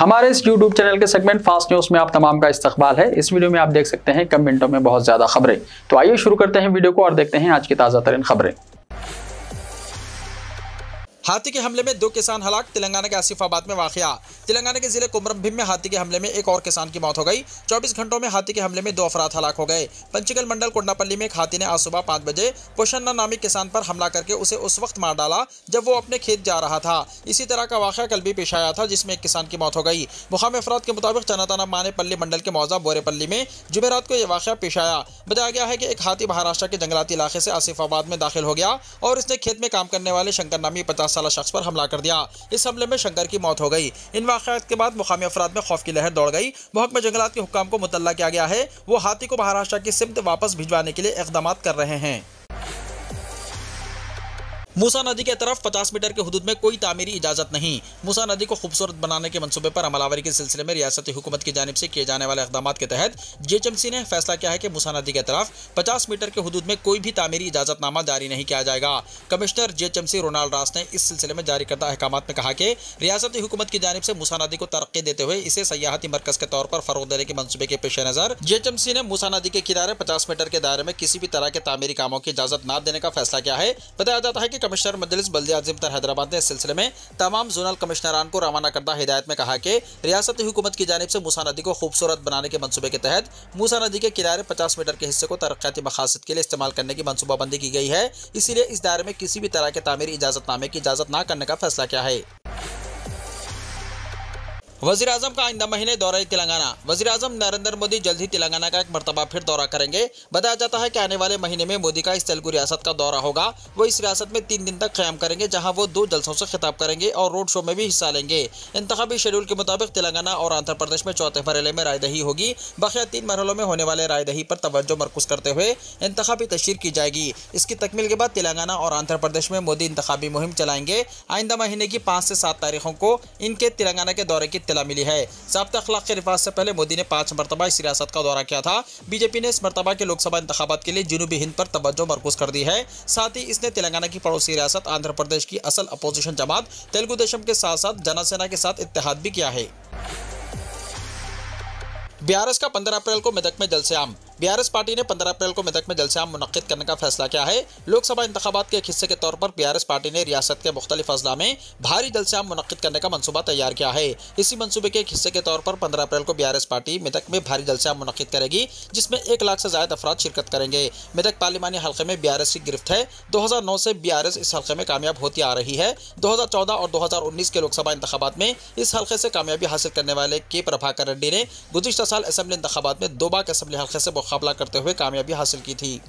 हमारे इस YouTube channel के सेगमेंट फास्ट न्यूज में आप तमाम का इस्तकबाल है। इस वीडियो में आप देख सकते हैं कम मिनटों में बहुत ज्यादा खबरें। तो आइए शुरू करते हैं वीडियो को और देखते हैं आज की ताजा तरीन खबरें। हाथी के हमले में 2 किसान हलाक। तेलंगाना के आसिफाबाद में वाकया। तेलंगाना के जिले कुमरम भीम में हाथी के हमले में एक और किसान की मौत हो गई। 24 घंटों में हाथी के हमले में 2 अफराद हलाक हो गए। पंचगल मंडल कोंडापल्ली में एक हाथी ने आज सुबह 5 बजे पोषन्ना नामी किसान पर हमला करके उसे उस वक्त मार डाला जब वो अपने खेत जा रहा था। इसी तरह का वाकया कल भी पेश आया था जिसमें एक किसान की मौत हो गई। मुकामी अफराद के मुताबिक चनाताना मानेपल्ली मंडल के मौजा बोरेपल्ली में जुमेरात को यह वाकया पेश आया। बताया गया है कि एक हाथी महाराष्ट्र के जंगलाती इलाके से आसिफाबाद में दाखिल हो गया और इसने खेत में काम करने वाले शंकर नामी 50 साल शख्स पर हमला कर दिया। इस हमले में शंकर की मौत हो गई। इन वाक़यात के बाद मुकामी अफराद में खौफ की लहर दौड़ गई। महकमा जंगलात के हुक्काम को मुतल्ला किया गया है। वो हाथी को महाराष्ट्र की सिमत वापस भिजवाने के लिए इक़दामात कर रहे हैं। मूसा नदी के तरफ 50 मीटर के हुदूद में कोई तामीरी इजाजत नहीं। मूसा नदी को खूबसूरत बनाने के मंसूबे पर अमलावरी के सिलसिले में रियासती हुकूमत की जानिब से किए जाने वाले इक़दामात के तहत जीएचएमसी ने फैसला किया है कि मूसा नदी के तरफ 50 मीटर के हुदूद में कोई भी तामीरी इजाजतनामा जारी नहीं किया जाएगा। कमिश्नर जीएचएमसी रोनाल्ड रास ने इस सिलसिले में जारी करदा अहकामात में कहा कि रियासती हुकूमत की जानिब से मूसा नदी को तरक्की देते हुए इसे सयाहती मरकज के तौर पर फरोग देने के मंसूबे के पेश नज़र जीएचएमसी ने मूसा नदी के किनारे 50 मीटर के दायरे में किसी भी तरह के तामीरी कामों की इजाजत न देने का फैसला किया है। बताया जाता है कि कमिश्नर मजलिस बल्दिया-ए-आज़म हैदराबाद ने इस सिलसिले में तमाम जोनल कमिश्नरान को रवाना करदा हिदायत में कहा कि रियासती हुकूमत की जानिब से मूसा नदी को खूबसूरत बनाने के मंसूबे के तहत मूसा नदी के किनारे 50 मीटर के हिस्से को तरक्याती मकासद के लिए इस्तेमाल करने की मनसूबाबंदी की गई है। इसीलिए इस दायरे में किसी भी तरह के तामीरी इजाजतनामे की इजाजत न करने का फैसला किया है। वज़ीर आज़म का आइंदा महीने दौरा तेलंगाना। वज़ीर आज़म नरेंद्र मोदी जल्द ही तेलंगाना का एक मरतबा फिर दौरा करेंगे। बताया जाता है कि आने वाले महीने में मोदी का इस तेलुगु रियासत का दौरा होगा। वो इस रियासत में 3 दिन तक क़याम करेंगे जहां वो 2 जलसों से खिताब करेंगे और रोड शो में भी हिस्सा लेंगे। इंतखाबी शेड्यूल के मुताबिक तेलंगाना और आंध्र प्रदेश में चौथे मरहले में रायदही होगी। बकिया 3 मरहलों में होने वाले रायदही पर तवज्जो मरकूज करते हुए इंतखाबी तशरीह की जाएगी। इसकी तकमील के बाद तेलंगाना और आंध्र प्रदेश में मोदी इंतखाबी मुहिम चलाएंगे। आइंदा महीने की 5 से 7 तारीखों को इनके तेलंगाना के दौरे की इत्तला मिली है। ज़ाब्ता अखलाक के रिवाज से पहले मोदी ने 5 मरतबा इस रियासत का दौरा किया था। बीजेपी ने इस मरतबा के लोकसभा इंतखाबात के लिए जनूबी हिंद पर तवज्जो मरकूज कर दी है। साथ ही इसने तेलंगाना की पड़ोसी रियासत आंध्र प्रदेश की असल अपोजिशन जमात तेलुगु देशम के साथ साथ जनसेना के साथ इत्तेहाद भी किया है। बीआरएस का 15 अप्रैल को मेदक में जलसेआम। बीआरएस पार्टी ने 15 अप्रैल को मेदक में जलसेआम मुनक्किद करने का फैसला किया है। लोकसभा इंतखाबात के एक हिस्से के तौर पर बीआरएस पार्टी ने रियासत के मुख्तलिफ अजला में भारी जलसेआम मुनक्किद करने का मंसूबा तैयार किया है। इसी मंसूबे के एक हिस्से के तौर पर 15 अप्रैल को बीआरएस पार्टी मेदक में भारी जलसेआम मुनक्किद करेगी जिसमें 1 लाख से ज्यादा अफराद शिरकत करेंगे। मेदक पार्लिमानी हल्के में बीआरएस की गिरफ्त है। 2009 से बीआरएस इस हल्के में कामयाब होती आ रही है। 2014 और 2019 के लोकसभा इंतखाबात में इस हल्के से कामयाबी हासिल करने वाले के प्रभाकर रेड्डी ने गुज़िश्ता साल असेंबली इंतखाबात में 2 बार असेंबली हल्के से मुकाबला करते हुए कामयाबी हासिल की थी।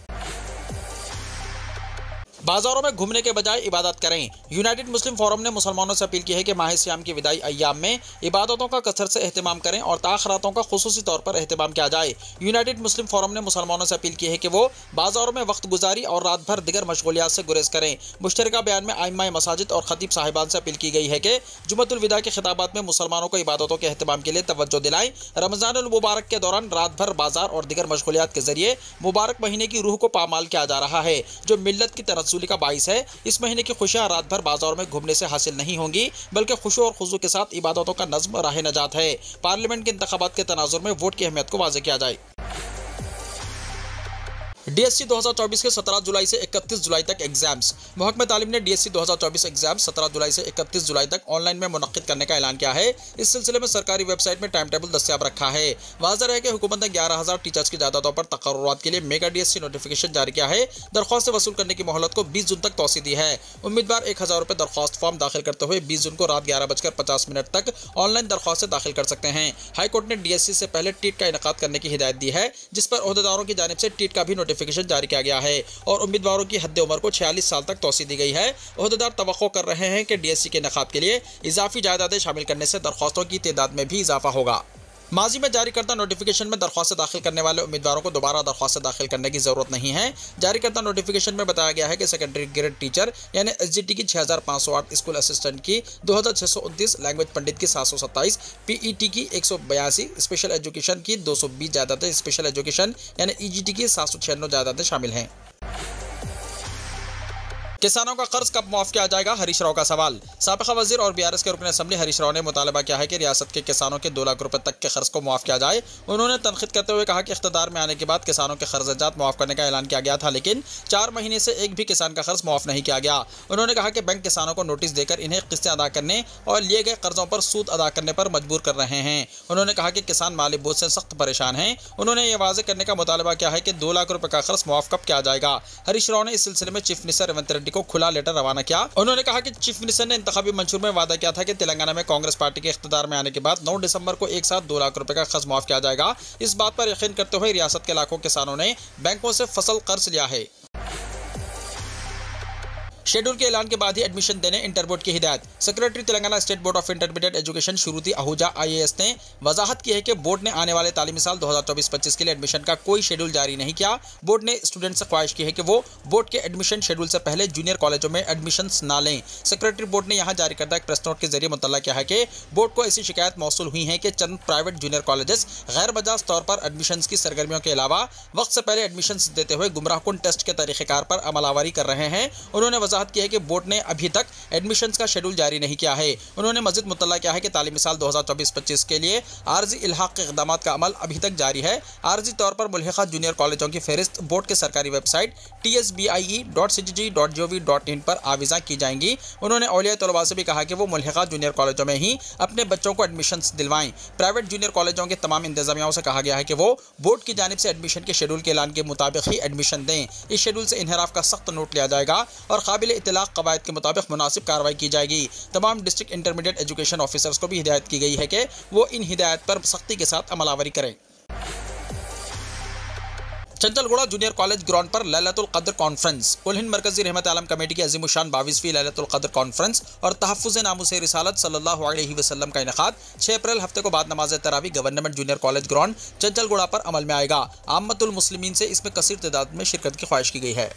बाजारों में घूमने के बजाय इबादत करें। यूनाइटेड मुस्लिम फोरम ने मुसलमानों से अपील की है कि माह सियाम की विदाई अय्याम में इबादतों का कसरत से एहतमाम करें और ताख़रातों का खुसूसी तौर पर एहतमाम किया जाए। यूनाइटेड मुस्लिम फोरम ने मुसलमानों से अपील की है कि वो बाजारों में वक्त गुजारी और रात भर दिगर मशगूलियात से गुरेज करें। मुश्तरका बयान में आइम्मा मसाजिद और खतीब साहिबान से अपील की गई है कि जुमतुल विदा के खिताबात में मुसलमानों को इबादतों के एहतमाम के लिए तवज्जो दिलाएं। रमज़ानुल मुबारक के दौरान रात भर बाजार और दिगर मशगूलियात के जरिए मुबारक महीने की रूह को पामाल किया जा रहा है जो मिल्लत की तनज़्ज़ुली का बाइस है। इस महीने की खुशियां रात भर बाजारों में घूमने से हासिल नहीं होंगी बल्कि खुशू और खुजू के साथ इबादतों का नज़्म राह नजात है। पार्लियामेंट के इंतखाबात के तनाजुर में वोट की अहमियत को वाज़ेह किया जाए। डीएससी 2024 के 17 जुलाई से 31 जुलाई तक एग्जाम्स। महकमा तालीम ने डीएससी 2024 एग्जाम 17 जुलाई से 31 जुलाई तक ऑनलाइन में मुनक्किद करने का ऐलान किया है। इस सिलसिले में सरकारी वेबसाइट में टाइम टेबल दस्तियाब रखा है। वाज़ेह है कि हुकूमत ने 11,000 टीचर्स की जायदादों पर तकर्रुरात के लिए मेगा डीएससी नोटिफिकेशन जारी किया है। दरख्वास्त वसूल करने की मोहलत को 20 जून तक तोसी दी है। उम्मीदवार 1,000 रुपये दरख्वास्त फॉर्म दाखिल करते हुए 20 जून को रात 11:50 तक ऑनलाइन दरख्वास्त दाखिल कर सकते हैं। हाईकोर्ट ने डीएससी से पहले टीट का इनेकाद करने की हिदायत दी है जिस पर ओहदेदारों की जानिब से टीट का भी नोटिफिकेशन जारी किया गया है और उम्मीदवारों की हद उम्र को 46 साल तक तोसी दी गई है। ओहदेदार तवक्को कर रहे हैं कि डीएससी के इनेकाद के लिए इजाफी जायदादें शामिल करने से दरख्वास्तों की तादाद में भी इजाफा होगा। माजी में जारी करदा नोटिफिकेशन में दरख्वास्त दाखिल करने वाले उम्मीदवारों को दोबारा दरख्वास्त दाखिल करने की जरूरत नहीं है। जारी करदा नोटिफिकेशन में बताया गया है कि सेकेंडरी ग्रेड टीचर यानी एसजीटी की 6508, स्कूल असिस्टेंट की 2629, लैंग्वेज पंडित की 727, पीईटी की 182, स्पेशल एजुकेशन की 220 जायदादें, स्पेशल एजुकेशन यानी ईजीटी की 796 जायदादें शामिल हैं। किसानों का कर्ज कब माफ किया जाएगा, हरीश राव का सवाल। साबिका वजीर और बीआरएस के रुकन असेंबली हरीश राव ने मुतालबा किया है कि रियासत के किसानों के 2 लाख रुपए तक के कर्ज को माफ किया जाए। उन्होंने तनकीद करते हुए कहा कि इख्तियार में आने के बाद किसानों के कर्जात माफ करने का ऐलान किया गया था, लेकिन 4 महीने से एक भी किसान का कर्ज माफ नहीं किया गया। उन्होंने कहा कि बैंक किसानों को नोटिस देकर इन्हें किस्तें अदा करने और लिए गए कर्जों पर सूद अदा करने पर मजबूर कर रहे हैं। उन्होंने कहा कि किसान माली बोझ से सख्त परेशान हैं। उन्होंने ये वाज़ेह करने का मुतालबा किया है कि 2 लाख रुपए का कर्ज माफ कब किया जाएगा। हरीश राव ने इस सिलसिले में चीफ मिनिस्टर रेवंत रेड्डी को खुला लेटर रवाना किया। उन्होंने कहा कि चीफ मिनिस्टर ने इंतखाबी मंशूर में वादा किया था कि तेलंगाना में कांग्रेस पार्टी के इख्तियार में आने के बाद 9 दिसंबर को एक साथ 2 लाख रुपए का कर्ज माफ किया जाएगा। इस बात पर यकीन करते हुए रियासत के लाखों किसानों ने बैंकों से फसल कर्ज लिया है। शेड्यूल के ऐलान के बाद ही एडमिशन देने इंटर बोर्ड की हिदायत। Secretary Telangana state board of intermediate education Shruti Ahuja IAS ने वजाहत की है कि बोर्ड ने आने वाले तालीमी साल 2024-25 के लिए एडमिशन का कोई शेड्यूल जारी नहीं किया। बोर्ड ने स्टूडेंट से ख्वाहिश की है कि वो बोर्ड के एडमिशन शेड्यूल से पहले जूनियर कॉलेजों में एडमिशन ना लें। सेक्रेटरी बोर्ड ने यहाँ जारी करदा एक प्रेस नोट के जरिए मुतल्ला किया है कि बोर्ड को ऐसी शिकायत मौसूल हुई है कि चंद प्राइवेट जूनियर कॉलेजेस गैर बजाज तौर पर एडमिशन की सरगर्मियों के अलावा वक्त से पहले एडमिशन देते हुए गुमराहकुन टेस्ट के तरीक़ेकार पर अमलावरी कर रहे हैं। उन्होंने वजाहत की है कि बोर्ड ने अभी तक एडमिशन्स का शेड्यूल जारी नहीं किया है। उन्होंने मज़ीद मुतल्ला किया है कि तालीमी साल 2024-25 के लिए आर्जी इल्हाक के इक़दामात का अमल अभी तक जारी है। आर्जी तौर पर मुल्हिक़ा जूनियर कॉलेजों की फहरिस्त बोर्ड के सरकारी वेबसाइट tsbie.cgg.gov.in पर आविज़ा की जाएंगी। उन्होंने औलिया तलबा से भी कहा कि वो मुल्हिक़ा जूनियर कॉलेजों में ही अपने बच्चों को एडमिशन्स दिलवाएं। प्राइवेट जूनियर कॉलेजों के तमाम इंतजामियाओं से कहा गया है कि वो बोर्ड की जानिब से एडमिशन के शेड्यूल के ऐलान के मुताबिक ही एडमिशन दें। इस शेड्यूल से इनहराफ का सख्त नोट लिया जाएगा और काबिल इतलाक़ कवायद के मुताबिक मुनासिब कार्रवाई की जाएगी। तमाम डिस्ट्रिक्ट इंटरमीडिएट एजुकेशन ऑफिसर्स को भी हिदायत की गई है कि वो इन हिदायत पर सख्ती के साथ अमलावरी करें। चंचलगुड़ा जूनियर कॉलेज ग्राउंड पर लैलतुल क़द्र कॉन्फ्रेंस। कुल हिंद मरकजी रहमत आलम कमेटी की अज़ीमुशान 22वीं लैलतुल क़द्र कॉन्फ्रेंस और तहफ़्फ़ुज़ नामूस रिसालत सल्लल्लाहु अलैहि वसल्लम का इनेकाद 6 अप्रैल हफ्ते को बाद नमाज तरावी government junior college ground Chanchalguda पर अमल में आएगा। आम्मतुल मुस्लिमीन से इसमें कसीर तादाद में शिरकत की ख्वाहिश की गई है।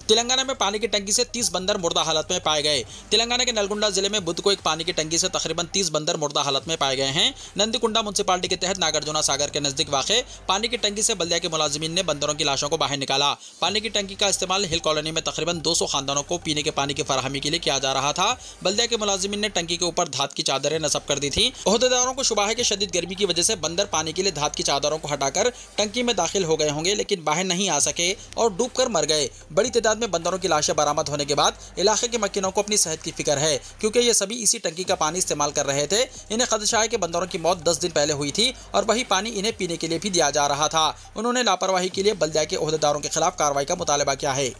तेलंगाना में पानी की टंकी से 30 बंदर मुर्दा हालत में पाए गए। तेलंगाना के नलगुंडा जिले में बुध को एक पानी की टंकी से तकरीबन 30 बंदर मुर्दा हालत में पाए गए हैं। नंदीकुंडा म्यूनसिपालिटी के तहत नागार्जुना सागर के नजदीक वाक़े पानी की टंकी से बल्दिया के मुलाजिमीन ने बंदरों की लाशों को बाहर निकाला। पानी की टंकी का इस्तेमाल हिल कॉलोनी में तकरीबन 200 खानदानों को पीने के पानी की फराहमी के लिए किया जा रहा था। बल्दिया के मुलाजिमीन ने टंकी के ऊपर धात की चादरें नस्ब कर दी थी। ओहदेदारों को शुबा है कि शदीद गर्मी की वजह से बंदर पानी के लिए धात की चादरों को हटाकर टंकी में दाखिल हो गए होंगे, लेकिन बाहर नहीं आ सके और डूब कर मर गए। बड़ी तादाद में बंदरों की लाशें बरामद होने के बाद इलाके के मक्किनों को अपनी सेहत की फिक्र है, क्योंकि ये सभी इसी टंकी का पानी इस्तेमाल कर रहे थे। इन्हें खदशा है कि बंदरों की मौत 10 दिन पहले हुई थी और वही पानी इन्हें पीने के लिए भी दिया जा रहा था। उन्होंने लापरवाही के लिए बल्दिया के ओहदेदारों के खिलाफ कार्रवाई का मुतालबा किया है।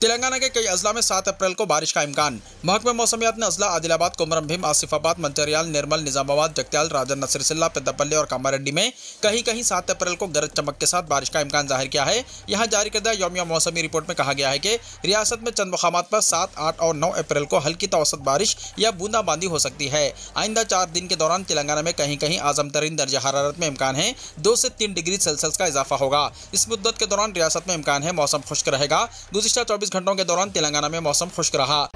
तेलंगाना के कई अजला में 7 अप्रैल को बारिश का इम्कान। महकमा मौसमियात ने अजला आदिलाबाद, कोमरम भीम, आसिफाबाद, मंचिर्याल, निर्मल, निजामाबाद, जगत्याल, राजन, नसरसिल्ला, पेद्दापल्ली और कामारेड्डी में कहीं कहीं 7 अप्रैल को गरज चमक के साथ बारिश का इम्कान जाहिर किया है। यहाँ जारी करदा यौमिया मौसमी रिपोर्ट में कहा गया है कि रियासत में चंद मकामात पर 7, 8 और 9 अप्रैल को हल्की तवसत बारिश या बूंदाबांदी हो सकती है। आइंदा 4 दिन के दौरान तेलंगाना में कहीं कहीं आजम तरीन दर्जा हरारत में इम्कान है 2 से 3 डिग्री सेल्सियस का इजाफा होगा। इस मुद्दत के दौरान रियासत में इम्कान है मौसम खुश्क रहेगा। गुज़िश्ता 24 घंटों के दौरान तेलंगाना में मौसम खुश्क रहा।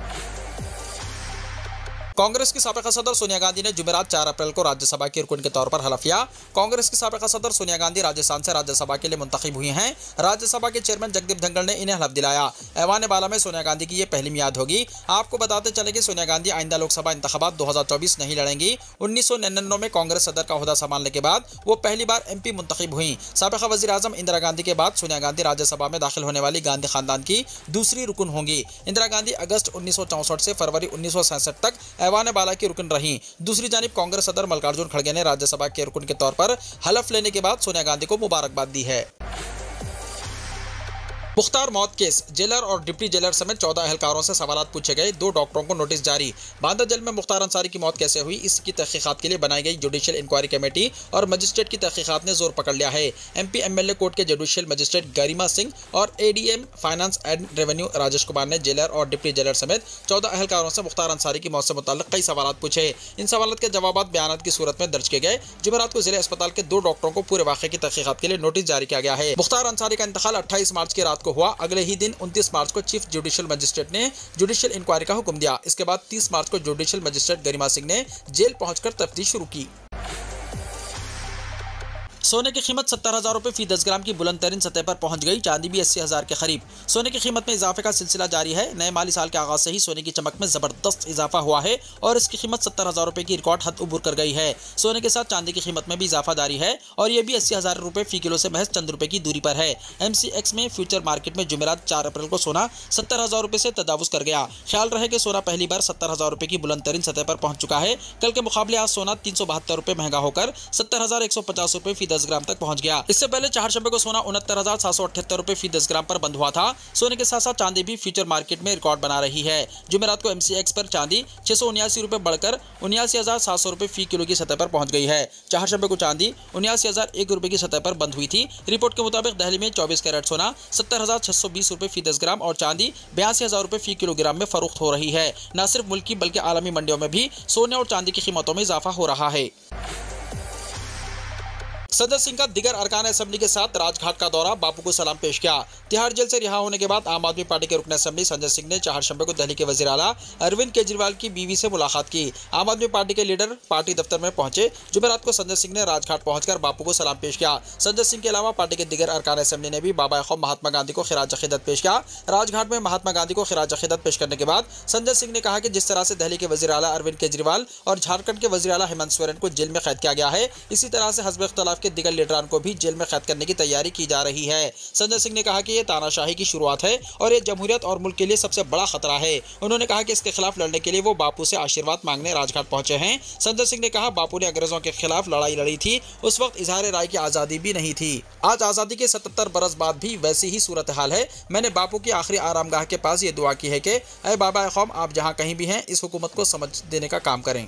कांग्रेस की साबिका सदर सोनिया गांधी ने जुमेरात 4 अप्रैल को राज्यसभा की रुकन के तौर पर हलफ लिया। कांग्रेस की साबिका सदर सोनिया गांधी राजस्थान से राज्यसभा के लिए मुंतखब हुई हैं। राज्यसभा के चेयरमैन जगदीप धनखड़ ने इन्हें हलफ दिलाया। ऐवान बाला में सोनिया गांधी की ये पहली मियाद होगी। आपको बताते चले कि सोनिया गांधी आइंदा लोकसभा इंतखाबात 2024 नहीं लड़ेंगी। 1999 में कांग्रेस सदर का ओहदा संभालने के बाद वो पहली बार MP मुंतखब हुई। साबिका वज़ीर आज़म इंदिरा गांधी के बाद सोनिया गांधी राज्यसभा में दाखिल होने वाली गांधी खानदान की दूसरी रुकन होंगी। इंदिरा गांधी अगस्त 1964 से फरवरी 1967 तक ऐवान बाला की रुकन रही। दूसरी जानिब कांग्रेस सदर मल्लिकार्जुन खड़गे ने राज्यसभा के रुकन के तौर पर हलफ लेने के बाद सोनिया गांधी को मुबारकबाद दी है। मुख्तार मौत केस, जेलर और डिप्टी जेलर समेत 14 एहलकारों से सवालात पूछे गए। 2 डॉक्टरों को नोटिस जारी। बांदा जेल में मुख्तार अंसारी की मौत कैसे हुई, इसकी तहकीकात के लिए बनाई गई जुडिशियल इंक्वायरी कमेटी और मजिस्ट्रेट की तहकीकात ने जोर पकड़ लिया है। MP MLA कोर्ट के जुडिशियल मजिस्ट्रेट गरिमा सिंह और ADM finance and revenue Rajesh Kumar ने जेलर और डिप्टी जेलर समेत 14 एहलकारों से मुख्तार अंसारी की मौत से मुताल्लिक कई सवालात पूछे। इन सवालात के जवाब बयान की सूरत में दर्ज किए गए। जुमेरात को जिले अस्पताल के 2 डॉक्टरों को पूरे वाक़े की तहकीकात के लिए नोटिस जारी किया गया है। मुख्तार अंसारी का इंतकाल 28 मार्च की रात को हुआ। अगले ही दिन 29 मार्च को चीफ जुडिशियल मजिस्ट्रेट ने जुडिशियल इंक्वायरी का हुक्म दिया। इसके बाद 30 मार्च को जुडिशियल मजिस्ट्रेट गरिमा सिंह ने जेल पहुंचकर तफ्तीश शुरू की। सोने की कीमत 70,000 रुपये फी 10 ग्राम की बुलंद तरीन सतह पर पहुंच गई। चांदी भी 80,000 के करीब। सोने की कीमत में इजाफे का सिलसिला जारी है। नए माली साल के आगाज से ही सोने की चमक में जबरदस्त इजाफा हुआ है और इसकी कीमत 70,000 रुपये की रिकॉर्ड हद उबूर कर गई है। सोने के साथ चांदी की कीमत में भी इजाफा जारी है और ये भी 80,000 रुपये फी किलो से महज चंद रुपए की दूरी पर है। MCX में फ्यूचर मार्केट में जुमेरात 4 अप्रैल को सोना 70,000 रुपये से तजावुज कर गया। ख्याल रहे कि सोना पहली बार 70,000 रुपये की बुलंद तरीन सतह पर पहुंच चुका है। कल के मुकाबले आज सोना 372 रुपये महंगा होकर 70,150 रुपये फी 10 ग्राम तक पहुंच गया। इससे पहले चारशंबे को सोना 69,778 रुपये फी 10 ग्राम पर बंद हुआ था। सोने के साथ साथ चांदी भी फ्यूचर मार्केट में रिकॉर्ड बना रही है। जुमेरात को MCX पर चांदी 679 रुपये बढ़कर 79,700 रुपये फी किलो की सतह पर पहुंच गई है। चारशंबे को चांदी 79,001 रुपये की सतह पर बंद हुई थी। रिपोर्ट के मुताबिक दिल्ली में 24 कैरेट सोना 70,620 रुपये फी 10 ग्राम और चांदी 82,000 रुपये फी किलोग्राम में फरोख्त हो रही है। न सिर्फ मुल्क की बल्कि आलमी मंडियों में भी सोने और चांदी की कीमतों में इजाफा हो रहा है। संजय सिंह का दिगर अरकान असेंबली के साथ राजघाट का दौरा, बापू को सलाम पेश किया। तिहाड़ जेल से रिहा होने के बाद आम आदमी पार्टी के रुकन असेंबली संजय सिंह ने चारशंबे को दिल्ली के वजीर आला अरविंद केजरीवाल की बीवी से मुलाकात की। आम आदमी पार्टी के लीडर पार्टी दफ्तर में पहुंचे। जुमेरात को संजय सिंह ने राजघाट पहुंचकर बापू को सलाम पेश किया। संजय सिंह के अलावा पार्टी के दिगर अरकान असेंबली ने भी बाबा कौम महात्मा गांधी को खिराज अकीदत पेश किया। राजघाट में महात्मा गांधी को खिराज अकीदत पेश करने के बाद संजय सिंह ने कहा कि जिस तरह से दिल्ली के वजीर आला अरविंद केजरीवाल और झारखंड के वजीर आला हेमंत सोरेन को जेल में कैद किया गया है, इसी तरह से हज़ब इख्तिलाफ के दिगर लीडरान को भी जेल में कैद करने की तैयारी की जा रही है। संजय सिंह ने कहा कि यह तानाशाही की शुरुआत है और यह जमहूरियत और मुल्क के लिए सबसे बड़ा खतरा है। उन्होंने कहा कि इसके खिलाफ लड़ने के लिए वो बापू से आशीर्वाद मांगने राजघाट पहुंचे हैं। संजय सिंह ने कहा, बापू ने अंग्रेजों के खिलाफ लड़ाई लड़ी थी, उस वक्त इजहार राय की आज़ादी भी नहीं थी। आज आज़ादी के 77 बरस बाद भी वैसी ही सूरत हाल है। मैंने बापू की आखिरी आरामगाह के पास ये दुआ की है कि ऐ बाबा कौम, आप जहाँ कहीं भी हैं, इस हुकूमत को समझ देने का काम करें।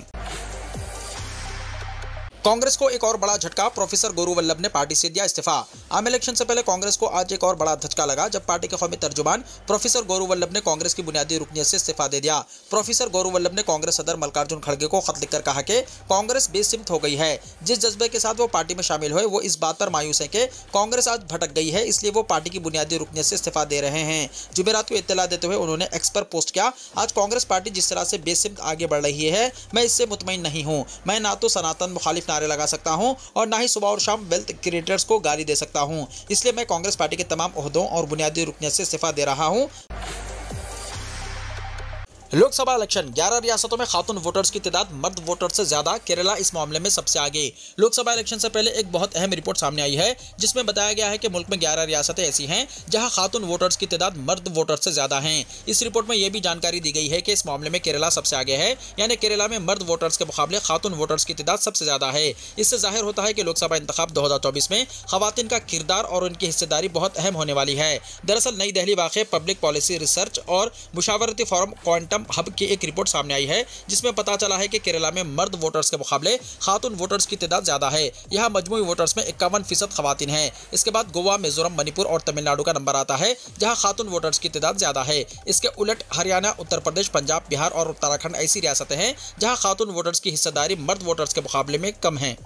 कांग्रेस को एक और बड़ा झटका, प्रोफेसर गोरू वल्लभ ने पार्टी से दिया इस्तीफा। आम इलेक्शन से पहले कांग्रेस को आज एक और बड़ा धचका लगा जब पार्टी के कौमी तर्जुमान प्रोफेसर गोरू वल्लभ ने कांग्रेस की बुनियादी रुकनियत से इस्तीफा दे दिया। प्रोफेसर गोरू वल्लभ ने कांग्रेस सदर मल्लिकार्जुन खड़गे को खत लिखकर कहा कि कांग्रेस बेसिमत हो गई है। जिस जज्बे के साथ वो पार्टी में शामिल हुए वो इस बात पर मायूस है कि कांग्रेस आज भटक गई है, इसलिए वो पार्टी की बुनियादी रुकनियत से इस्तीफा दे रहे हैं। जुमेरात को इत्तला देते हुए उन्होंने एक्स पर पोस्ट किया, आज कांग्रेस पार्टी जिस तरह से बेसिमत आगे बढ़ रही है, मैं इससे मुतमईन नहीं हूँ। मैं ना तो सनातन मुखालिफ नारे लगा सकता हूँ और ना ही सुबह और शाम वेल्थ क्रिएटर्स को गाली दे सकता हूं। इसलिए मैं कांग्रेस पार्टी के तमाम ओहदों और बुनियादी रुकनियत से इस्तीफा दे रहा हूं। लोकसभा इलेक्शन, 11 रियासतों में खातून वोटर्स की तादाद मर्द वोटर्स से ज्यादा। केरला इस मामले में सबसे आगे। लोकसभा इलेक्शन से पहले एक बहुत अहम रिपोर्ट सामने आई है जिसमें बताया गया है कि मुल्क में 11 रियासतें ऐसी हैं जहां खातून वोटर्स की तादाद मर्द वोटर्स से ज्यादा हैं। इस रिपोर्ट में यह भी जानकारी दी गई है कि इस मामले में केरला सबसे आगे है, यानी केरला में मर्द वोटर्स के मुकाबले खातून वोटर्स की तादाद सबसे ज्यादा है। इससे जाहिर होता है कि लोकसभा इंतखाब 2024 में खवातीन का किरदार और उनकी हिस्सेदारी बहुत अहम होने वाली है। दरअसल नई दिल्ली वाक़ पब्लिक पॉलिसी रिसर्च और मुशावरती फोरम क्वांटम हब की एक रिपोर्ट सामने आई है जिसमें पता चला है कि केरला में मर्द वोटर्स के मुकाबले खातून वोटर्स की तादाद ज्यादा है। यहाँ मजमूई वोटर्स में 51% खवातीन हैं। इसके बाद गोवा, मिजोरम, मणिपुर और तमिलनाडु का नंबर आता है जहाँ खातून वोटर्स की तादाद ज्यादा है। इसके उलट हरियाणा, उत्तर प्रदेश, पंजाब, बिहार और उत्तराखंड ऐसी रियासतें हैं जहाँ खातून वोटर्स की हिस्सेदारी मर्द वोटर्स के मुकाबले में कम है।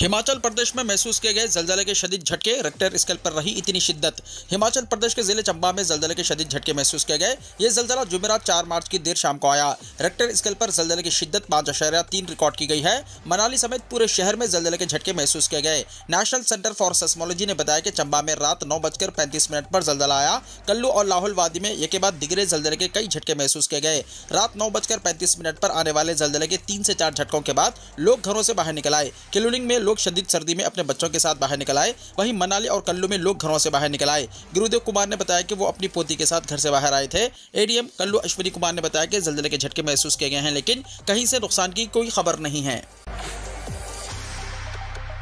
हिमाचल प्रदेश में महसूस किए गए जलजले के शदीद झटके, रेक्टर स्केल पर रही इतनी शिद्दत। हिमाचल प्रदेश के जिले चंबा में जलजले के शदीद झटके महसूस किए गए। ये जलजला जुमेरात 4 मार्च की देर शाम को आया। रेक्टर स्केल पर जलजले की शिद्दत 5.3 रिकॉर्ड की गई है। मनाली समेत पूरे शहर में जलजले के झटके महसूस किए गए। नेशनल सेंटर फॉर सेस्मोलॉजी ने बताया कि चंबा में रात 9:35 पर जलजला आया। कल्लू और लाहौल वादी में एक के बाद दिगरे जलजले के कई झटके महसूस किए गए। रात 9:35 पर आने वाले जलजले के 3 से 4 झटकों के बाद लोग घरों से बाहर निकल आए। किलूनिंग में लोग शदीद सर्दी में अपने बच्चों के साथ बाहर निकल आए। वहीं मनाली और कल्लू में लोग घरों से बाहर निकल आए। गुरुदेव कुमार ने बताया कि वो अपनी पोती के साथ घर से बाहर आए थे। एडीएम कल्लू अश्विनी कुमार ने बताया कि जलजले के झटके महसूस किए गए हैं, लेकिन कहीं से नुकसान की कोई खबर नहीं है।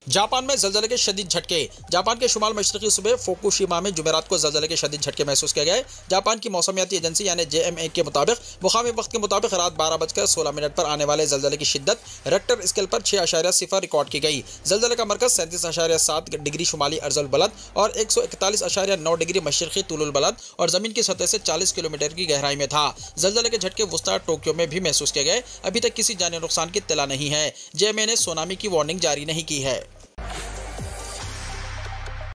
जापान में जलजले के शदीद झटके। जापान के शुमाल मशरकी सूबे फुकुशिमा में जुमेरात को जलजले के शदीद झटके महसूस किए गए। जापान की मौसमियाती एजेंसी यानी JMA के मुताबिक मुकामी वक्त के मुताबिक रात 12:16 पर आने वाले जलजले की शिद्दत रेक्टर स्केल पर 6.0 रिकॉर्ड की गई। जलजले का मरकज 37.7 डिग्री शुमाली अर्जुल बलद और 141.9 डिग्री मशरकी तुलुल बलद और जमीन की सतह से 40 किलोमीटर की गहराई में था। जलजले के झटके वुस्ता टोक्यो में भी महसूस किए गए। अभी तक किसी जानी नुकसान की इत्तला नहीं है। JMA ने सुनामी की वार्निंग जारी नहीं की है।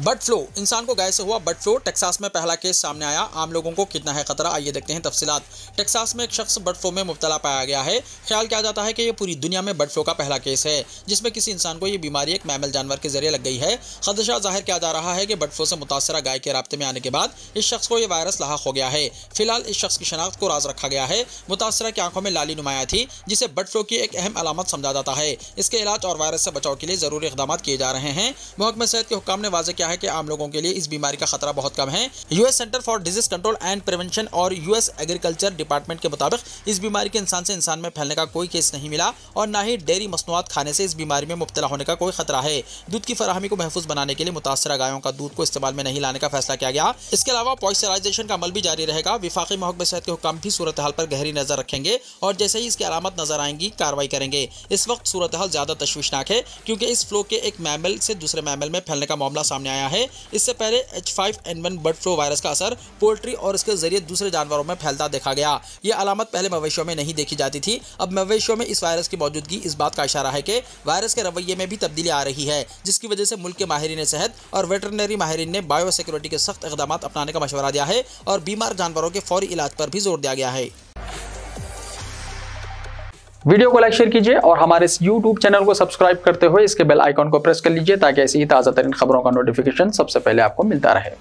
बर्ड फ्लू, इंसान को गाय से हुआ बर्ड फ्लू। टेक्सास में पहला केस सामने आया। आम लोगों को कितना है खतरा, आइए देखते हैं तफसीलात। टेक्सास में एक शख्स बर्ड फ्लू में मुब्तला पाया गया है। ख्याल किया जाता है कि यह पूरी दुनिया में बर्ड फ्लू का पहला केस है जिसमें किसी इंसान को यह बीमारी एक मैमल जानवर के जरिए लग गई है। खदशा जाहिर किया जा रहा है कि बर्ड फ्लू से मुतासरा गाय के राब्ते में आने के बाद इस शख्स को यह वायरस लाहक हो गया है। फिलहाल इस शख्स की शनाख्त को राज रखा गया है। मुतासरा की आंखों में लाली नुमाया थी जिसे बर्ड फ्लू की एक अहम अलामत समझा जाता है। इसके इलाज और वायरस से बचाव के लिए जरूरी इक़दाम किए जा रहे हैं। महकमा सेहत के हुक्काम ने वाज़ेह किया है कि आम लोगों के लिए इस बीमारी का खतरा बहुत कम है। US centre for disease control and prevention और यूएस एग्रीकल्चर डिपार्टमेंट के मुताबिक इस बीमारी के इंसान से इंसान में फैलने का कोई केस नहीं मिला और न ही डेयरी मसनूआत खाने से इस बीमारी में मुब्तला होने का कोई खतरा है। दूध की फराहमी को महफूज बनाने के लिए मुतासरा गायों का दूध को इस्तेमाल में नहीं लाने का फैसला किया गया। इसके अलावा पॉइस्चराइजेशन का अमल भी जारी रहेगा। विफाकी महकमा सेहत के हुक्काम भी सूरत हाल पर गहरी नजर रखेंगे और जैसे ही इसकी अलामत नजर आएंगी कार्रवाई करेंगे। इस वक्त सूरत हाल ज्यादा तशवीशनाक है क्योंकि इस फ्लू के एक मैमल से दूसरे मैमल में फैलने का मामला सामने आया है। इससे पहले H5N1 बर्ड फ्लू वायरस का असर पोल्ट्री और इसके जरिए दूसरे जानवरों में फैलता देखा गया। यह अलामत पहले मवेशियों में नहीं देखी जाती थी। अब मवेशियों में इस वायरस की मौजूदगी इस बात का इशारा है कि वायरस के रवैये में भी तब्दीली आ रही है, जिसकी वजह से मुल्क के माहिरीन सेहत और वेटरनरी माहिरीन ने बायो सिक्योरिटी के सख्त इक़दाम अपनाने का मशवरा दिया है और बीमार जानवरों के फौरी इलाज पर भी जोर दिया गया है। वीडियो को लाइक शेयर कीजिए और हमारे इस YouTube चैनल को सब्सक्राइब करते हुए इसके बेल आइकॉन को प्रेस कर लीजिए ताकि ऐसी ही ताज़ा तरीन खबरों का नोटिफिकेशन सबसे पहले आपको मिलता रहे।